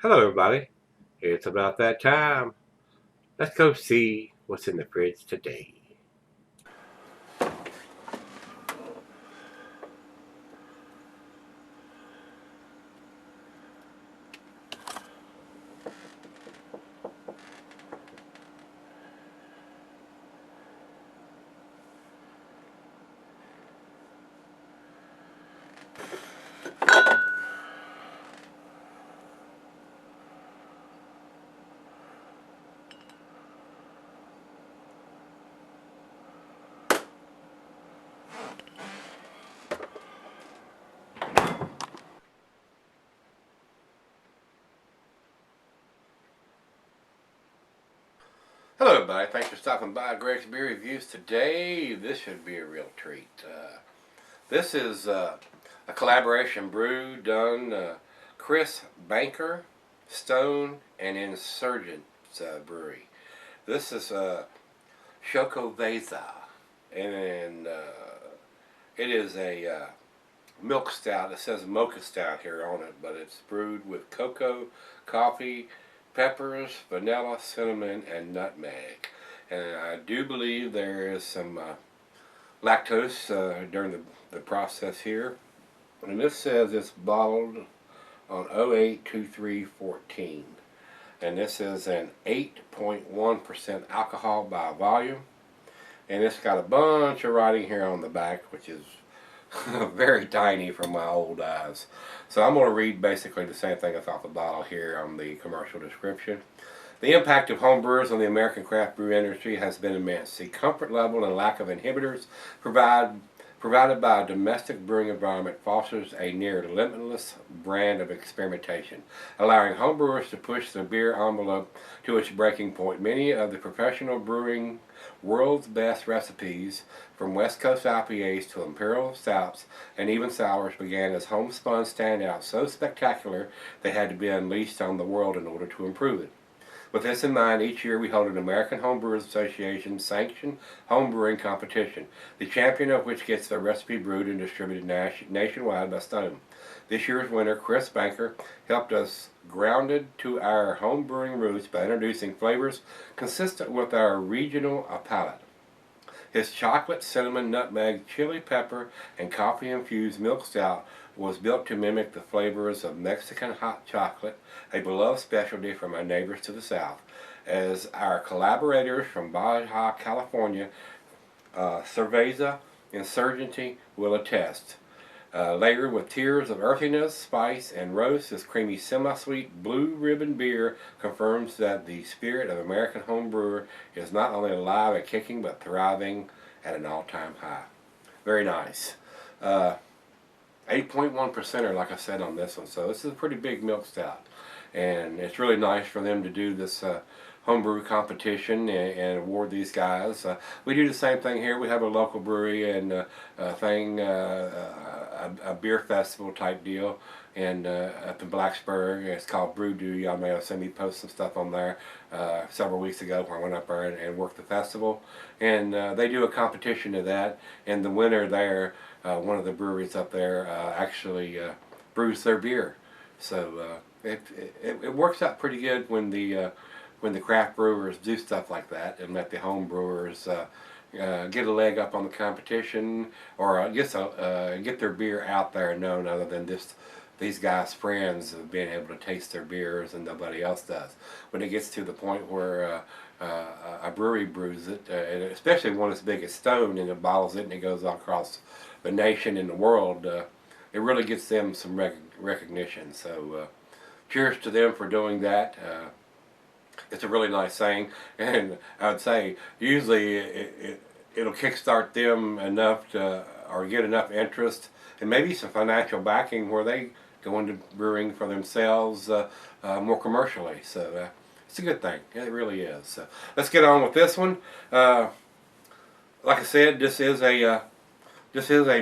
Hello, everybody. It's about that time. Let's go see what's in the fridge today. Hello, everybody. Thanks for stopping by Gregsbeerreviews today. This should be a real treat. This is a collaboration brew done Chris Banker, Stone, and Insurgent Brewery. This is Xocoveza, and it is a milk stout. It says Mocha Stout here on it, but it's brewed with cocoa, coffee, peppers, vanilla, cinnamon, and nutmeg. And I do believe there is some lactose during the process here. And this says it's bottled on 08-23-14. And this is an 8.1% alcohol by volume. And it's got a bunch of writing here on the back, which is very tiny from my old eyes. So I'm going to read basically the same thing that's off the bottle here on the commercial description. The impact of homebrewers on the American craft brew industry has been immense. The comfort level and lack of inhibitors provided by a domestic brewing environment fosters a near limitless brand of experimentation, allowing homebrewers to push the beer envelope to its breaking point. Many of the professional brewing world's best recipes, from West Coast IPAs to imperial stouts and even sours, began as homespun standouts so spectacular they had to be unleashed on the world in order to improve it. With this in mind, each year we hold an American Homebrewers Association sanctioned homebrewing competition, the champion of which gets the recipe brewed and distributed nationwide by Stone. This year's winner, Chris Banker, helped us grounded to our homebrewing roots by introducing flavors consistent with our regional palate. His chocolate, cinnamon, nutmeg, chili pepper, and coffee-infused milk stout was built to mimic the flavors of Mexican hot chocolate, a beloved specialty from our neighbors to the south. As our collaborators from Baja California, Cerveza Insurgente will attest. Layered with tiers of earthiness, spice, and roast, this creamy semi-sweet blue ribbon beer confirms that the spirit of American home brewer is not only alive and kicking, but thriving at an all-time high. Very nice. 8.1% like I said on this one, so this is a pretty big milk stout. And it's really nice for them to do this homebrew competition and award these guys. We do the same thing here. We have a local brewery and a beer festival type deal and up in Blacksburg. It's called Brew Do. Y'all may have seen me post some stuff on there several weeks ago when I went up there and worked the festival. And they do a competition of that, and the winner there, one of the breweries up there, actually brews their beer. So it works out pretty good when the craft brewers do stuff like that and let the home brewers get a leg up on the competition, or get their beer out there known other than just these guys' friends of being able to taste their beers and nobody else does. When it gets to the point where a brewery brews it, and especially one as big as Stone, and it bottles it and it goes across the nation and the world, it really gets them some recognition. So cheers to them for doing that. It's a really nice thing, and I would say usually it'll kickstart them enough to, or get enough interest and maybe some financial backing where they go into brewing for themselves more commercially. So it's a good thing. It really is. So let's get on with this one. Like I said, this is a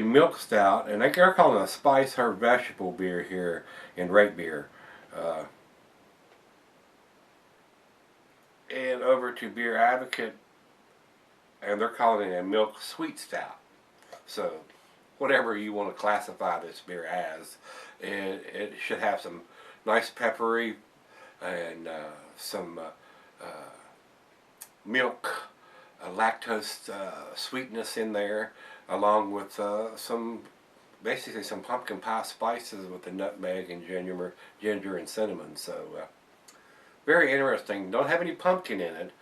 milk stout, and they're calling it a spice herb vegetable beer here in Rate Beer. And over to Beer Advocate, and they're calling it a milk sweet stout. So whatever you want to classify this beer as, it should have some nice peppery and some milk, lactose sweetness in there, along with basically some pumpkin pie spices with the nutmeg and ginger and cinnamon. So very interesting. Don't have any pumpkin in it,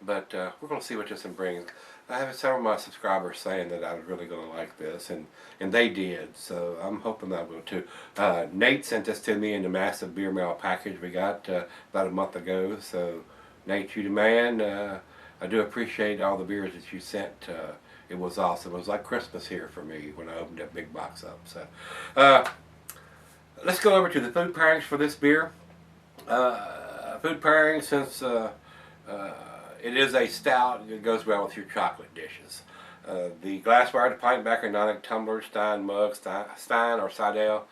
but we're going to see what this one brings. I have several of my subscribers saying that I was really going to like this, and they did, so I'm hoping I will too. Nate sent this to me in the massive beer mail package we got about a month ago, so Nate, you the man. I do appreciate all the beers that you sent. It was awesome. It was like Christmas here for me when I opened that big box up. So let's go over to the food pairings for this beer. Food pairing, since it is a stout, it goes well with your chocolate dishes. The glassware, the pint backer, non-tumbler, Stein mug, Stein or Seidel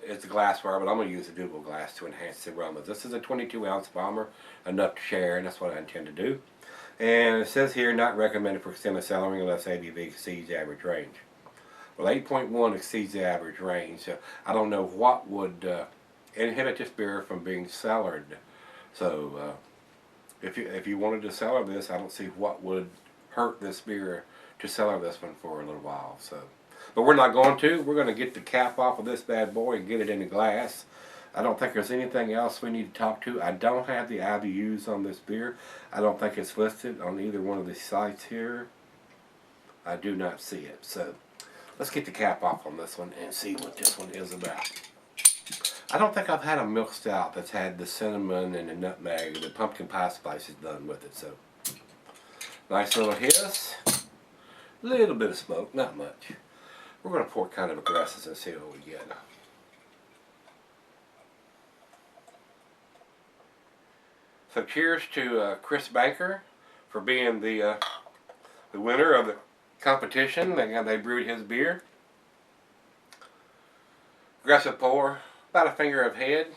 is the glassware, but I'm going to use a double glass to enhance the aroma. This is a 22-ounce bomber, enough to share, and that's what I intend to do. And it says here, not recommended for extended cellaring unless ABV exceeds the average range. Well, 8.1 exceeds the average range, so I don't know what would inhibit this beer from being cellared. So if you wanted to cellar this, I don't see what would hurt this beer to cellar this one for a little while. So, but we're not going to. We're going to get the cap off of this bad boy and get it in the glass. I don't think there's anything else we need to talk to. I don't have the IBUs on this beer. I don't think it's listed on either one of the sites here. I do not see it. So let's get the cap off on this one and see what this one is about. I don't think I've had a milk stout that's had the cinnamon and the nutmeg and the pumpkin pie spices done with it. So nice little hiss. A little bit of smoke, not much. We're going to pour kind of aggressive and see what we get. So cheers to Chris Banker for being the winner of the competition. They brewed his beer. Aggressive pour, about a finger of head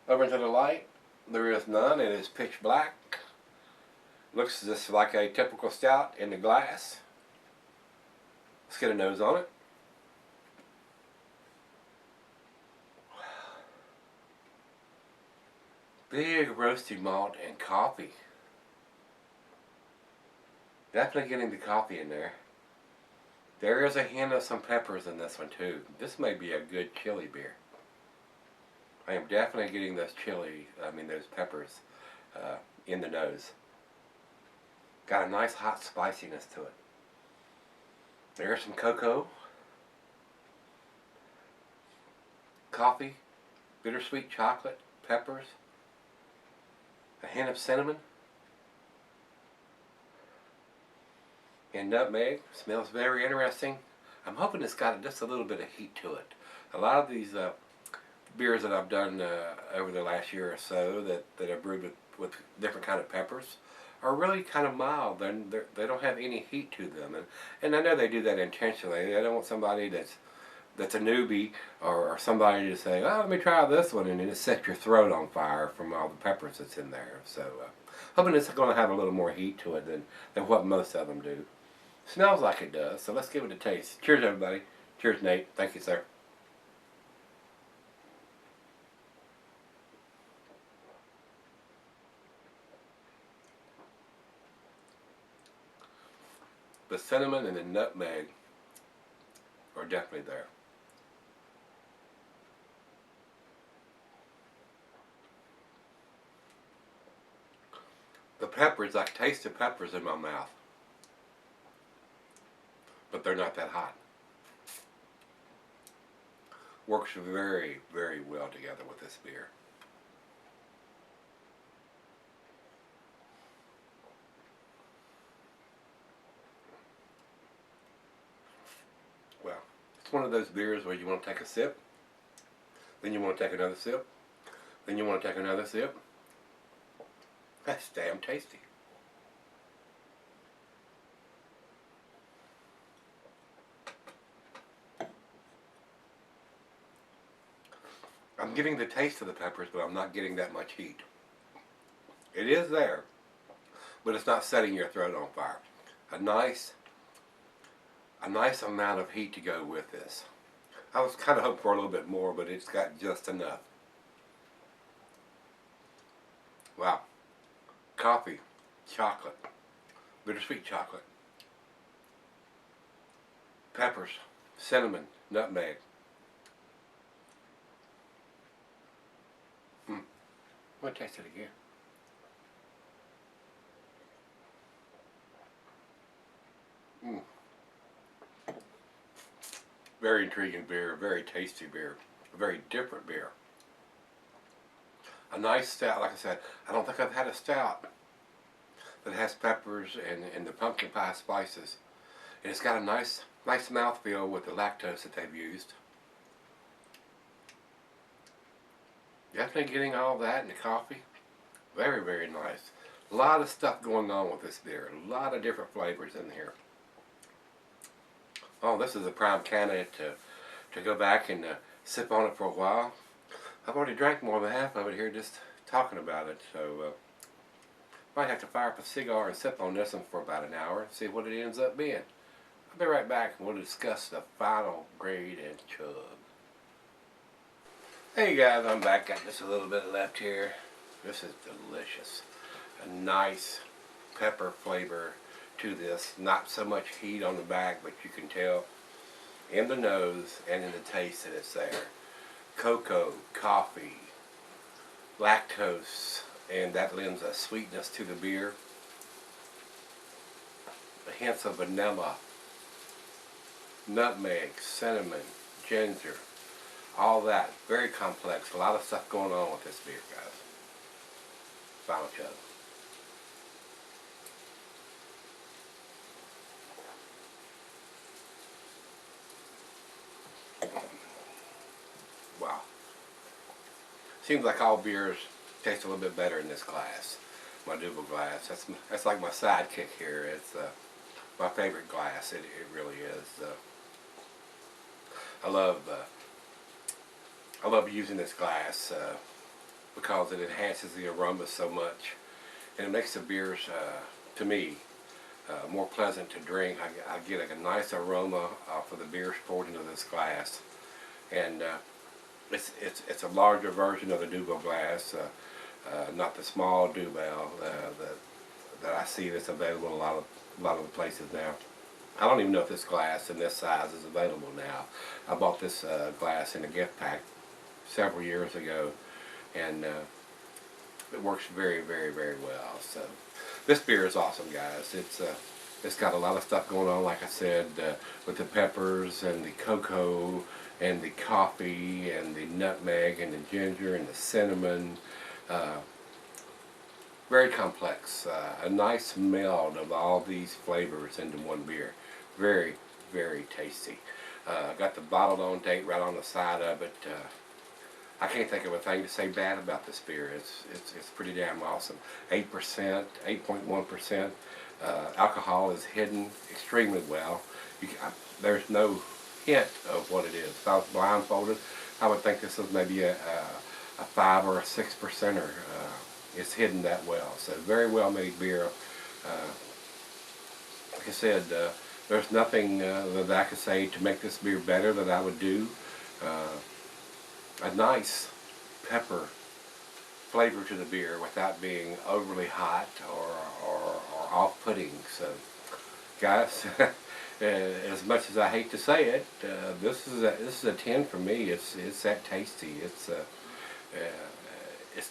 over into the light. There is none. It is pitch black. Looks just like a typical stout in the glass. Let's get a nose on it. Big roasty malt and coffee. Definitely getting the coffee in there. There is a hint of some peppers in this one too. This may be a good chili beer. I am definitely getting those those peppers in the nose. Got a nice hot spiciness to it. There's some cocoa, coffee, bittersweet chocolate, peppers, a hint of cinnamon, and nutmeg. Smells very interesting. I'm hoping it's got just a little bit of heat to it. A lot of these beers that I've done over the last year or so that are brewed with different kind of peppers are really kind of mild. They don't have any heat to them, and I know they do that intentionally. They don't want somebody that's a newbie or somebody to say, oh, let me try this one, and then it sets your throat on fire from all the peppers that's in there. So hoping it's going to have a little more heat to it than what most of them do. Smells like it does, so let's give it a taste. Cheers, everybody. Cheers, Nate. Thank you, sir. The cinnamon and the nutmeg are definitely there. The peppers, I can taste the peppers in my mouth, but they're not that hot. Works very, very well together with this beer. Well, it's one of those beers where you want to take a sip, then you want to take another sip, then you want to take another sip. That's damn tasty. I'm getting the taste of the peppers, but I'm not getting that much heat. It is there, but it's not setting your throat on fire. A nice amount of heat to go with this. I was kind of hoping for a little bit more, but it's got just enough. Wow. Coffee, chocolate, bittersweet chocolate, peppers, cinnamon, nutmeg. I'm going to taste it again. Very intriguing beer, very tasty beer, a very different beer. A nice stout, like I said, I don't think I've had a stout that has peppers and the pumpkin pie spices. And it's got a nice mouthfeel with the lactose that they've used. Definitely getting all that in the coffee. Very, very nice. A lot of stuff going on with this beer. A lot of different flavors in here. Oh, this is a prime candidate to go back and sip on it for a while. I've already drank more than half of it here just talking about it, so might have to fire up a cigar and sip on this one for about an hour and see what it ends up being. I'll be right back and we'll discuss the final grade and chug. Hey guys, I'm back. Got just a little bit left here. This is delicious. A nice pepper flavor to this. Not so much heat on the back, but you can tell in the nose and in the taste that it's there. Cocoa, coffee, lactose, and that lends a sweetness to the beer. The hints of vanilla, nutmeg, cinnamon, ginger, all that. Very complex. A lot of stuff going on with this beer, guys. Final chug. Wow. Seems like all beers taste a little bit better in this glass. My double glass. That's like my sidekick here. It's my favorite glass. It really is. I love using this glass because it enhances the aroma so much, and it makes the beers, to me, more pleasant to drink. I get a nice aroma for the beers poured into this glass, and it's a larger version of the Duvel glass, not the small Duvel that I see that's available in a lot of the places now. I don't even know if this glass in this size is available now. I bought this glass in a gift pack several years ago, and it works very, very, very well. So this beer is awesome, guys. It's got a lot of stuff going on, like I said, with the peppers and the cocoa and the coffee and the nutmeg and the ginger and the cinnamon. Very complex. A nice meld of all these flavors into one beer. Very, very tasty. Got the bottled on date right on the side of it. I can't think of a thing to say bad about this beer. It's pretty damn awesome. 8%, 8.1%. Alcohol is hidden extremely well. There's no hint of what it is. If I was blindfolded, I would think this was maybe a 5 or a 6%er. It's hidden that well. So very well made beer. Like I said, there's nothing that I could say to make this beer better that I would do. A nice pepper flavor to the beer without being overly hot or off-putting. So, guys, as much as I hate to say it, this is a 10 for me. It's that tasty. It's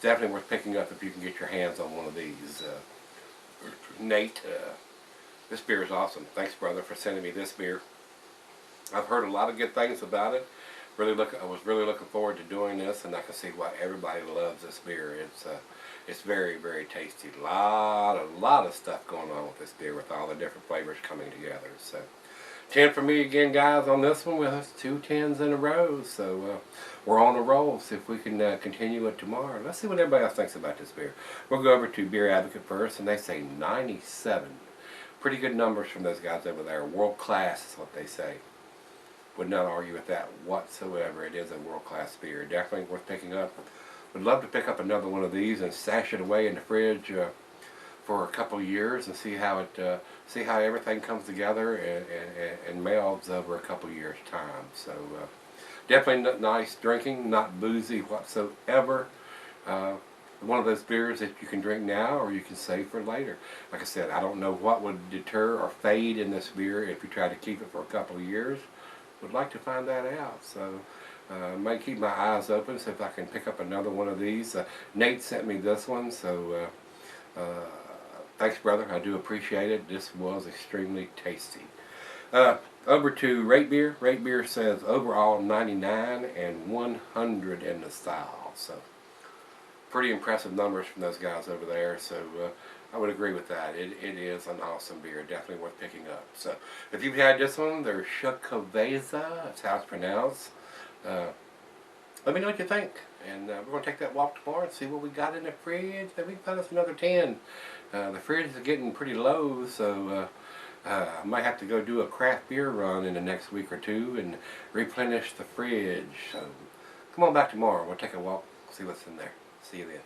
definitely worth picking up if you can get your hands on one of these. Nate, this beer is awesome. Thanks, brother, for sending me this beer. I've heard a lot of good things about it. I was really looking forward to doing this, and I can see why everybody loves this beer. It's very, very tasty. A lot of stuff going on with this beer with all the different flavors coming together. So, 10 for me again, guys, on this one. Well, that's 2 10s in a row. So we're on a roll. See if we can continue it tomorrow. Let's see what everybody else thinks about this beer. We'll go over to Beer Advocate first, and they say 97. Pretty good numbers from those guys over there. World class is what they say. Would not argue with that whatsoever. It is a world-class beer. Definitely worth picking up. Would love to pick up another one of these and stash it away in the fridge for a couple of years and see how everything comes together and melds over a couple of years' time. So definitely nice drinking, not boozy whatsoever. one of those beers that you can drink now or you can save for later. Like I said, I don't know what would deter or fade in this beer if you try to keep it for a couple of years. Would like to find that out. So might keep my eyes open, see if I can pick up another one of these. Nate sent me this one, so thanks, brother. I do appreciate it. This was extremely tasty. Over to Rate Beer. Rate Beer says overall 99 and 100 in the style. So pretty impressive numbers from those guys over there. So I would agree with that. It is an awesome beer. Definitely worth picking up. So if you've had this one, they're Xocoveza. That's how it's pronounced. Let me know what you think. And we're going to take that walk tomorrow and see what we got in the fridge. Maybe we can find us another 10. The fridge is getting pretty low, so I might have to go do a craft beer run in the next week or two and replenish the fridge. So come on back tomorrow. We'll take a walk, see what's in there. See you then.